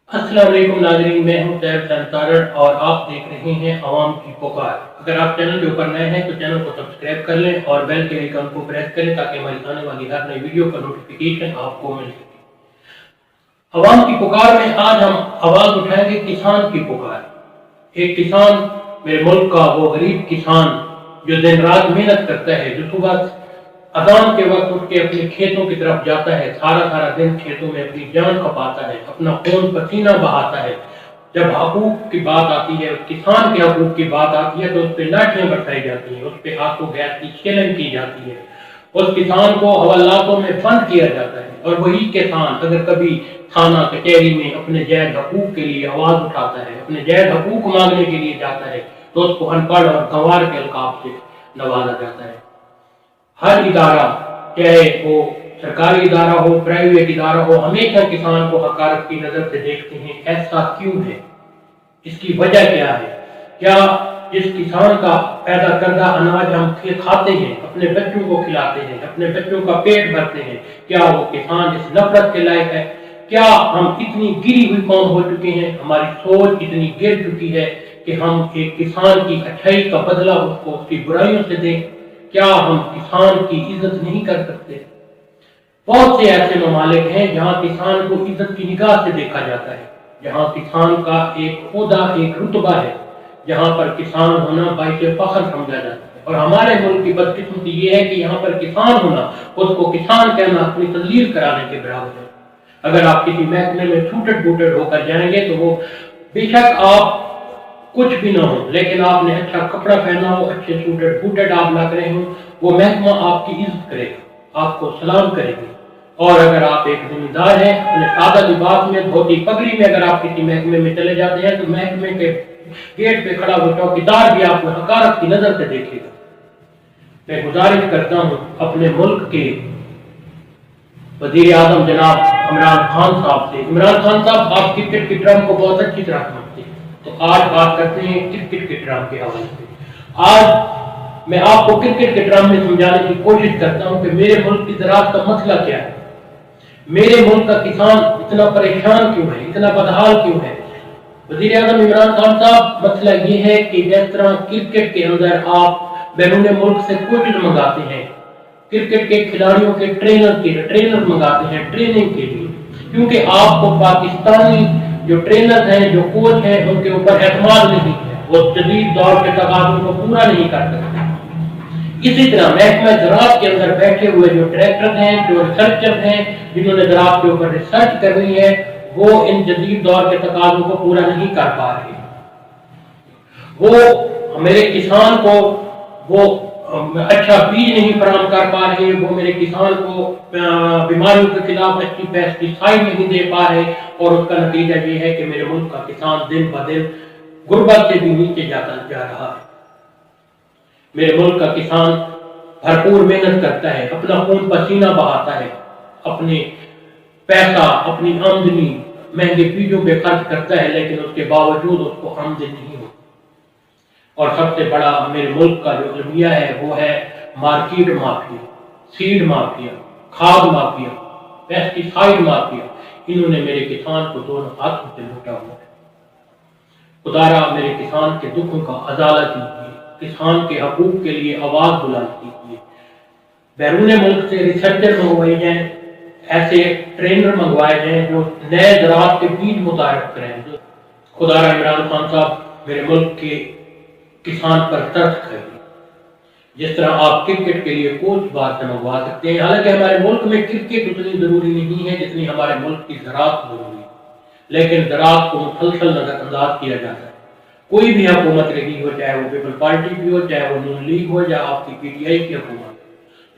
अस्सलाम वालेकुम नाज़रीन, मैं हूं सैयद संतारड़ और आप देख रहे हैं आवाम की पुकार। अगर आप चैनल के ऊपर नए हैं तो चैनल को सब्सक्राइब कर लें और बेल के आइकन को प्रेस करें ताकि हमारी आने वाली हर नई वीडियो का नोटिफिकेशन आपको मिल सके। आवाम की पुकार में आज हम आवाज उठाएंगे किसान की पुकार। एक किसान, मेरे मुल्क का वो गरीब किसान जो दिन रात मेहनत करता है, जो सुबह अजान के वक्त उठ के अपने खेतों की तरफ जाता है, सारा सारा दिन खेतों में अपनी जान खपाता है, अपना खून पसीना बहाता है। जब हकूक की बात आती है, किसान के हकूक की बात आती है, तो उस पर लाठियां बरसाई जाती हैं, उस पर आंसू गैस की छेलन की जाती है, उस किसान को हवालातों में बंद किया जाता है। और वही किसान अगर कभी थाना कचहरी में अपने जायज हकूक के लिए आवाज उठाता है, अपने जायज हकूक मांगने के लिए जाता है, तो उसको अनपढ़ और गंवार के अलकाब से नवाजा जाता है। हर इदारा, चाहे वो सरकारी इदारा हो, प्राइवेट इदारा हो, हमेशा किसान को हकारत की नजर से देखते हैं। ऐसा क्यों है? इसकी वजह क्या है? क्या जिस किसान का पैदा करदा अनाज हम खाते हैं, अपने बच्चों को खिलाते हैं, अपने बच्चों का पेट भरते हैं, क्या वो किसान इस नफरत के लायक है? क्या हम इतनी गिरी हुई कौम हो चुके हैं, हमारी सोच इतनी गिर चुकी है कि हम एक किसान की अच्छाई का बदला उसको उसकी बुराइयों से दें? क्या हम किसान की इज्जत नहीं कर सकते? बहुत से ऐसे ममालिक हैं जहां किसान को इज्जत की निगाह से देखा जाता है, जहां किसान का एक ओहदा, एक रुतबा है, जहां पर किसान होना बाइसे फख्र समझा जाता है। और हमारे मुल्क की बदकिस्मती ये है कि यहाँ पर किसान होना, उसको किसान कहना अपनी तजलील कराने के बराबर है। अगर आप किसी महकमे में छूटट बूटट होकर जाएंगे तो वो बेशक आप कुछ भी ना हो, लेकिन आपने अच्छा कपड़ा पहना हो, अच्छे सूटेड बूटेड आप लग रहे हो, वो महकमा आपकी इज्जत करेगा, आपको सलाम करेगी। और अगर आप एक जिम्मेदार हैं, अपने सादा लिबास में, धोती पगड़ी में अगर आप किसी महकमे में चले जाते हैं तो महकमे के गेट पे खड़ा वो चौकीदार भी आपको हकारत की नजर से देखेगा। मैं गुजारिश करता हूँ अपने मुल्क के वजीर आजम जनाब इमरान खान साहब से। इमरान खान साहब, आप क्रिकेट के ड्रम को बहुत अच्छी तरह समझते हैं, तो आज बात करते हैं क्रिकेट के ड्रम के हवाले से। आज मैं आपको क्रिकेट के ड्रम में समझाने की कोशिश करता हूं कि मेरे मुल्क की ज़राअत का मसला क्या है, मेरे मुल्क का किसान इतना परेशान क्यों है, इतना बदहाल क्यों है। वजीर आजम इमरान खान साहब, मसला ये है कि जिस तरह क्रिकेट के अंदर आप बैरून मुल्क से कोच मंगाते हैं, क्रिकेट के खिलाड़ियों के ट्रेनर मंगाते हैं ट्रेनिंग के लिए, क्योंकि आपको पाकिस्तानी जो ट्रेनर हैं, जो कोच हैं, उनके ऊपर एतमाद नहीं है, वो जदीद दौर के तकाज़ों को पूरा नहीं कर सकते। इसी तरह महकमा ज़राअत के अंदर बैठे हुए जो डायरेक्टर हैं, जो रिसर्चर हैं, जिन्होंने ज़राअत के ऊपर रिसर्च करनी है, वो इन जदीद दौर के तकाज़ों को पूरा नहीं कर पा रहे। वो मेरे किसान को वो अच्छा बीज नहीं फराहम कर पा रहे, वो मेरे किसान को बीमारियों के खिलाफ अच्छी पेस्टिसाइड नहीं दे पा रहे, और उसका नतीजा ये है कि मेरे मुल्क का किसान दिन ब दिन गुर्बत से भी नीचे जाता जा रहा है। मेरे मुल्क का किसान भरपूर मेहनत करता है, अपना खून पसीना बहाता है, अपने पैसा, अपनी आमदनी महंगे बीजों पे खर्च करता है, लेकिन उसके बावजूद उसको आमदनी नहीं होती। और सबसे बड़ा मेरे मुल्क का जो अलमिया है वो है मार्केट माफिया, सीड माफिया, खाद माफिया, पेस्टिसाइड माफिया। इन्होंने मेरे किसान को दोनों हाथों से लूटा हुआ है। खुदारा मेरे किसान के दुखों का अजाला कीजिए, किसान के हकूक के लिए आवाज बुलंद कीजिए। बैरून मुल्क से रिसर्चर मंगवाए जाए, ऐसे ट्रेनर मंगवाए जाए जो नए ज़राअत के बीज मुतारिफ करें। खुदारा इमरान खान साहब, मेरे मुल्क के किसान पर तरस करें। जिस तरह आप क्रिकेट के लिए कोच बाहर से मंगवा सकते हैं, हालांकि हमारे मुल्क में क्रिकेट उतनी जरूरी नहीं है जितनी हमारे मुल्क की ज़राअत जरूरी है, लेकिन ज़राअत को मुसलसल नजरअंदाज किया जाता है। कोई भी हुकूमत रही हो, चाहे वो पीपल पार्टी की हो, चाहे वो नून लीग हो, या आपकी PTI की हुकूमत,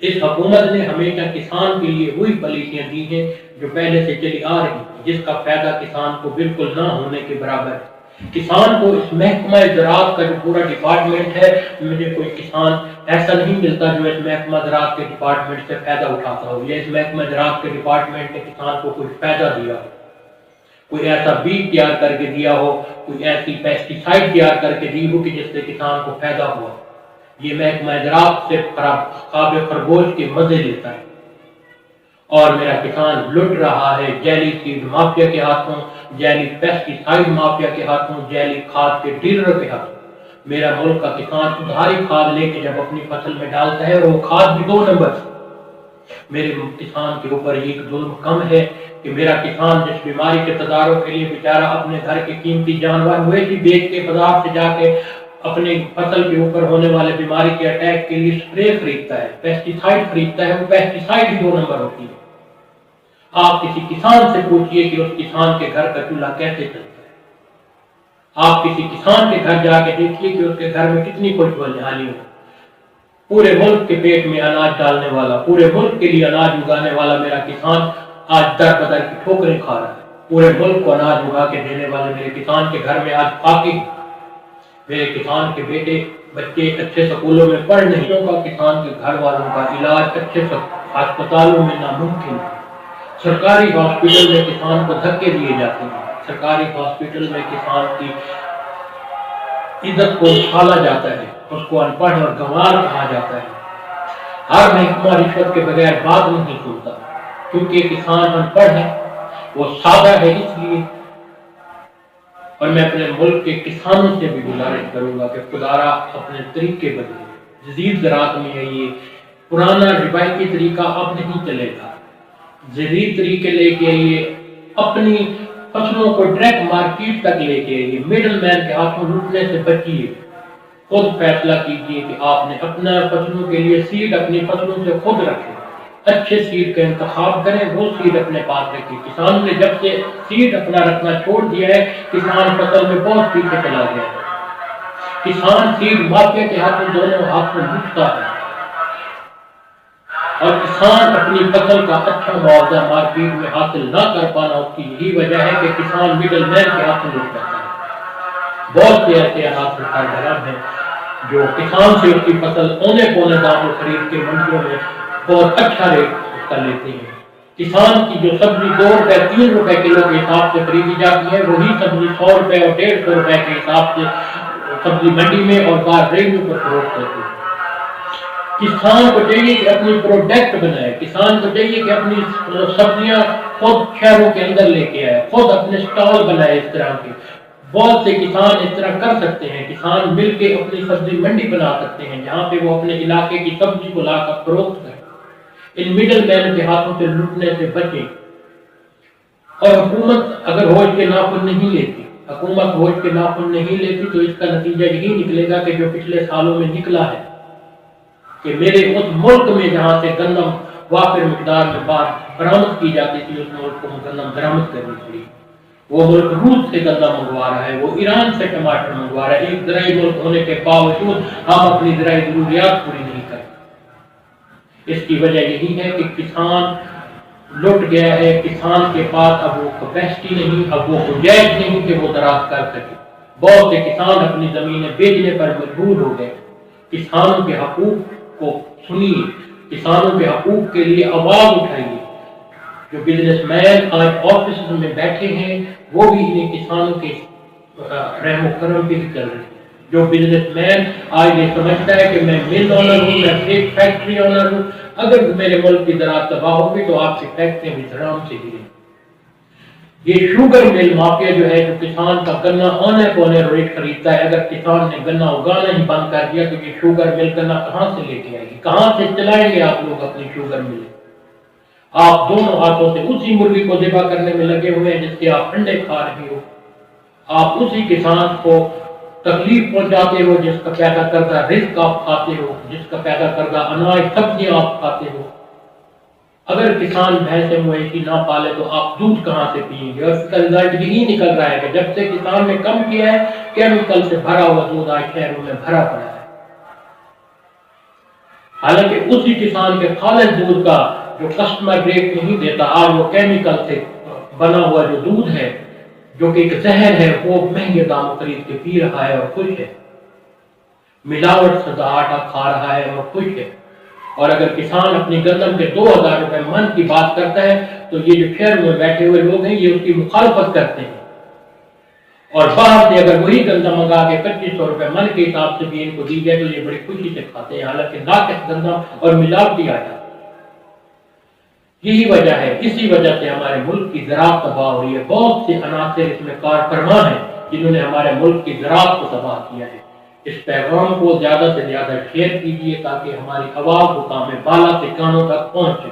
इस हुकूमत ने हमेशा किसान के लिए वही पॉलिसियां दी हैं जो पहले से चली आ रही है, जिसका फायदा किसान को बिल्कुल ना होने के बराबर है। किसान को इस महकमा ज़राअत का जो पूरा डिपार्टमेंट है, मुझे कोई किसान ऐसा नहीं मिलता जो इस महकमा ज़राअत के डिपार्टमेंट से फायदा उठाता हो, या इस महकमा ज़राअत के डिपार्टमेंट ने किसान को कोई फायदा दिया हो, कोई ऐसा बीज तैयार करके दिया हो, कोई ऐसी पेस्टिसाइड तैयार करके दी हो कि जिससे किसान को फायदा हुआ। ये महकमा ज़राअत से खाब खरगोश के मजे लेता है। और मेरा किसान लुट रहा है जैली सीड माफिया के हाथों, जैली पेस्टिसाइड माफिया के हाथों, जैली खाद के डीलर के हाथों। मेरा मुल्क का किसान उधारी खाद लेके जब अपनी फसल में डालता है, और वो खाद भी 2 नंबर से, मेरे किसान के ऊपर एक जुल्म कम है कि मेरा किसान जिस बीमारी के तदारुक के लिए बेचारा अपने घर के कीमती जानवर मवेशी बेच के बाजार से जाके अपने फसल के ऊपर होने वाले बीमारी के अटैक के लिए स्प्रे खरीदता है, पेस्टिसाइड खरीदता है, वो पेस्टिसाइड ही 2 नंबर होती है। आप किसी किसान से पूछिए कि उस किसान के घर का चूल्हा कैसे चलता है। आप किसी किसान के घर जाके देखिए कि उसके घर में कितनी खुशहाली हो। पूरे मुल्क के पेट में अनाज डालने वाला, पूरे मुल्क के लिए अनाज उगाने वाला मेरा किसान आज दर बदर की ठोकरें खा रहा है। पूरे मुल्क को अनाज उगा के देने वाले मेरे किसान के घर में आज फाकी, मेरे किसान के बेटे बच्चे अच्छे स्कूलों में पढ़ नहीं होगा, किसान के घर वालों का इलाज अच्छे अस्पतालों में नामुमकिन है। सरकारी हॉस्पिटल में किसान को धक्के दिए जाते हैं, सरकारी हॉस्पिटल में किसान की इज्जत को उछाला जाता है, उसको अनपढ़ और गंवार कहा जाता है। हर महकमा रिश्वत के बगैर बात नहीं सुनता, क्योंकि किसान अनपढ़ है, वो सादा है इसलिए। और मैं अपने मुल्क के किसानों से भी गुजारिश करूंगा कि खुदारा अपने तरीके बदले। जदीद ज़राअत में है ये, पुराना रिवायती तरीका अब नहीं चलेगा। जदीद तरीके लेके आइए, अपनी फसलों को डायरेक्ट मार्केट तक लेके आइए, मिडल मैन के हाथों लूटने से बचिए। खुद फैसला कीजिए कि आपने अपना फसलों के लिए सीड अपनी फसलों से खुद रखें, अच्छे सीड का इंतखाब करें, वो सीड अपने पास रखें। किसान ने जब से सीड अपना रखना छोड़ दिया है, किसान फसल में बहुत पीछे चला गया है। किसान सीड माफिया के हाथों दोनों हाथों लूटता है, और किसान अपनी फसल का अच्छा मुआवजा मार्केट में हासिल न कर पाना, उसकी यही वजह है कि किसान मिडल मैन के हाथों लूट जाता है। बहुत से ऐसे हाथ सरकार हैं जो किसान से उसकी फसल औने पौने दामों खरीद के मंडियों में बहुत अच्छा रेट उसका लेते हैं। किसान की जो सब्जी 2 रुपए 3 रुपए किलो के हिसाब से खरीदी जाती है, वही सब्जी 100 रुपए और 150 रुपए के हिसाब से सब्जी मंडी में और बाहर रेलवे पर फरोख्त होती है। किसान को चाहिए कि अपनी प्रोडक्ट बनाए, किसान को चाहिए कि अपनी सब्जियां खुद शहरों के अंदर लेके आए, खुद अपने स्टॉल बनाए। इस तरह के बहुत से किसान इस तरह कर सकते हैं। किसान मिलके अपनी सब्जी मंडी बना सकते हैं, जहां पे वो अपने इलाके की सब्जी को लाकर फरोख्त करें। इन मिडल मैन के हाथों से लूटने से बचें। और हुकूमत अगर होश के नाखून नहीं लेती, हुकूमत होश के नाखून नहीं लेती, तो इसका नतीजा यही निकलेगा कि जो पिछले सालों में निकला है कि मेरे उस मुल्क में जहां से गंदम वाफिर मिकदार में बरामद की जाती थी, उस मुल्क को गंदम बरामद करनी पड़ी। वो मुल्क रूस से गंदम मंगवा रहा है, वो ईरान से टमाटर मंगवा रहा है। एक ज़राई मुल्क होने के बावजूद हम अपनी ज़राई ज़रूरियात पूरी नहीं करते। इसकी वजह यही है कि किसान लुट गया है। किसान के पास अब वो कैपेसिटी नहीं, अब वो गुंजाइश नहीं कि वो दराज कर सके। बहुत से किसान अपनी जमीनें बेचने पर मजबूर हो गए। किसानों के हकूक को सुनिए, किसानों के हकूक के लिए आवाज उठाइए। जो बिजनेसमैन आज ऑफिस में बैठे हैं, वो भी इन्हें किसानों के रहमो करम पे ही चल रहे हैं। जो बिजनेसमैन आज ये समझता है कि मैं मिल ऑनर हूँ, मैं एक फैक्ट्री ऑनर हूँ, अगर मेरे मुल्क की ज़राअत तबाह होगी तो आपकी फैक्ट्रियां भी धड़ाम से गिरेंगी। ये शुगर मिल माफिया जो है, जो किसान का गन्ना औने पौने रेट खरीदता है, अगर किसान ने गन्ना उगाना ही बंद कर दिया तो ये शुगर मिल गन्ना कहाँ से लेके आएगी, कहाँ से चलाएंगे आप लोग अपनी शुगर मिल? आप दोनों हाथों से उसी मुर्गी को ज़िबा करने में लगे हुए हैं जिसके आप अंडे खा रहे हो। आप उसी किसान को तकलीफ पहुंचाते हो जिसका पैदा करदा रिस्क आप खाते हो, जिसका पैदा करदा अनाज सब्जियां आप खाते हो। अगर किसान भैंसे मवेशी ना पाले तो आप दूध कहाँ से पिएंगे? और इसका रिजल्ट यही निकल रहा है कि जब से किसान ने कम किया है, केमिकल से भरा हुआ दूध आज शहरों में भरा पड़ा है। हालांकि उसी किसान के खालिस दूध का जो कस्टमर रेट नहीं देता, आज वो केमिकल से बना हुआ जो दूध है, जो कि एक जहर है, वो महंगे दामों खरीद के पी रहा है और खुश है। मिलावट सदा आटा खा रहा है और खुश है। और अगर किसान अपनी गंदम के 2000 रुपए मन की बात करता है तो ये जो शहर में बैठे हुए लोग हैं, ये उसकी मुखालफत करते हैं। और बाहर से अगर वही गंदम मंगा के 2500 रुपए मन के हिसाब से भी इनको दी जाए तो ये बड़ी खुशी से खाते हैं, हालांकि नाकिस गंदम और मिलावटी आटा। یہی وجہ ہے، اسی وجہ سے ہمارے ملک کی زراعت تباہ ہوئی ہے۔ بہت سے عناصر اس میں کار فرما ہیں جنہوں نے ہمارے ملک کی زراعت کو تباہ کیا ہے۔ اس پیغام کو زیادہ سے زیادہ شیئر کیجیے تاکہ ہماری آواز مقام بالا کے کانوں تک پہنچے۔